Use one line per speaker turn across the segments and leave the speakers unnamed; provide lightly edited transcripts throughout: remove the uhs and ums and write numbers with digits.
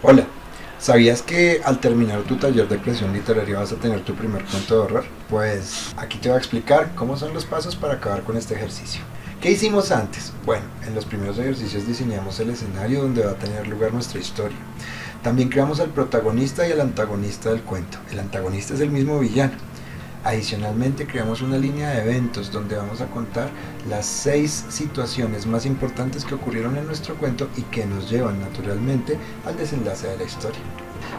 Hola, ¿sabías que al terminar tu taller de creación literaria vas a tener tu primer cuento de horror? Pues aquí te voy a explicar cómo son los pasos para acabar con este ejercicio. ¿Qué hicimos antes? Bueno, en los primeros ejercicios diseñamos el escenario donde va a tener lugar nuestra historia. También creamos al protagonista y al antagonista del cuento. El antagonista es el mismo villano. Adicionalmente creamos una línea de eventos donde vamos a contar las 6 situaciones más importantes que ocurrieron en nuestro cuento y que nos llevan naturalmente al desenlace de la historia.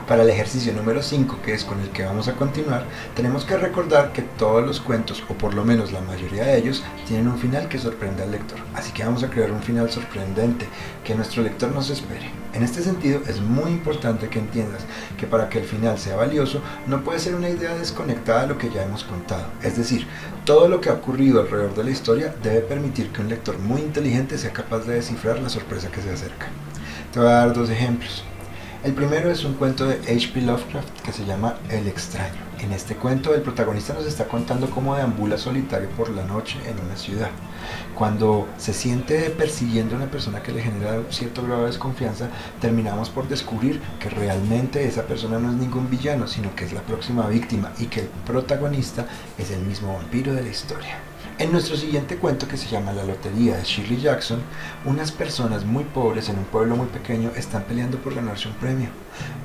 Para el ejercicio número 5, que es con el que vamos a continuar, tenemos que recordar que todos los cuentos, o por lo menos la mayoría de ellos, tienen un final que sorprende al lector. Así que vamos a crear un final sorprendente, que nuestro lector no se espere. En este sentido, es muy importante que entiendas que para que el final sea valioso, no puede ser una idea desconectada de lo que ya hemos contado. Es decir, todo lo que ha ocurrido alrededor de la historia debe permitir que un lector muy inteligente sea capaz de descifrar la sorpresa que se acerca. Te voy a dar 2 ejemplos. El primero es un cuento de H.P. Lovecraft que se llama El extraño. En este cuento el protagonista nos está contando cómo deambula solitario por la noche en una ciudad. Cuando se siente persiguiendo a una persona que le genera cierto grado de desconfianza, terminamos por descubrir que realmente esa persona no es ningún villano, sino que es la próxima víctima y que el protagonista es el mismo vampiro de la historia. En nuestro siguiente cuento, que se llama La lotería de Shirley Jackson, unas personas muy pobres en un pueblo muy pequeño están peleando por ganarse un premio.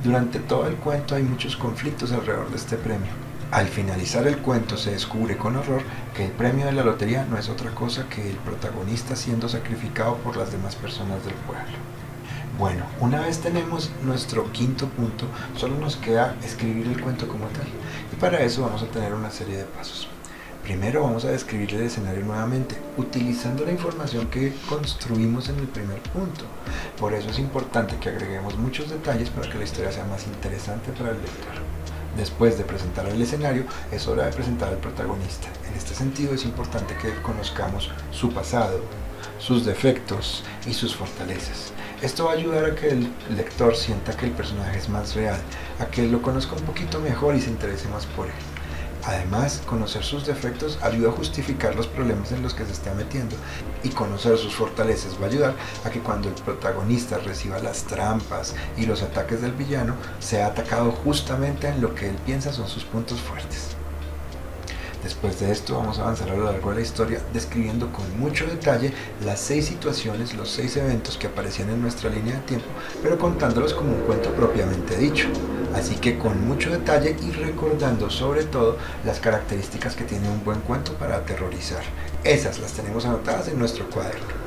Durante todo el cuento hay muchos conflictos alrededor de este premio. Al finalizar el cuento se descubre con horror que el premio de la lotería no es otra cosa que el protagonista siendo sacrificado por las demás personas del pueblo. Bueno, una vez tenemos nuestro quinto punto, solo nos queda escribir el cuento como tal. Y para eso vamos a tener una serie de pasos. Primero vamos a describir el escenario nuevamente, utilizando la información que construimos en el primer punto. Por eso es importante que agreguemos muchos detalles para que la historia sea más interesante para el lector. Después de presentar el escenario, es hora de presentar al protagonista. En este sentido es importante que conozcamos su pasado, sus defectos y sus fortalezas. Esto va a ayudar a que el lector sienta que el personaje es más real, a que lo conozca un poquito mejor y se interese más por él. Además, conocer sus defectos ayuda a justificar los problemas en los que se está metiendo, y conocer sus fortalezas va a ayudar a que cuando el protagonista reciba las trampas y los ataques del villano, sea atacado justamente en lo que él piensa son sus puntos fuertes. Después de esto vamos a avanzar a lo largo de la historia describiendo con mucho detalle las 6 situaciones, los 6 eventos que aparecían en nuestra línea de tiempo, pero contándolos como un cuento propiamente dicho. Así que con mucho detalle y recordando sobre todo las características que tiene un buen cuento para aterrorizar. Esas las tenemos anotadas en nuestro cuaderno.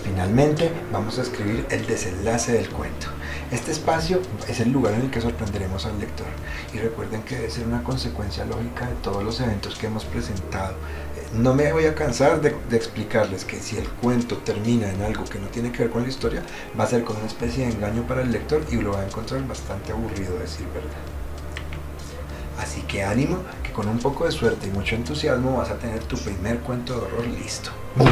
Finalmente vamos a escribir el desenlace del cuento. Este espacio es el lugar en el que sorprenderemos al lector, y recuerden que debe ser una consecuencia lógica de todos los eventos que hemos presentado. No me voy a cansar de explicarles que si el cuento termina en algo que no tiene que ver con la historia, va a ser como una especie de engaño para el lector y lo va a encontrar bastante aburrido, a decir verdad. Así que ánimo, que con un poco de suerte y mucho entusiasmo vas a tener tu primer cuento de horror listo. ¡Bum!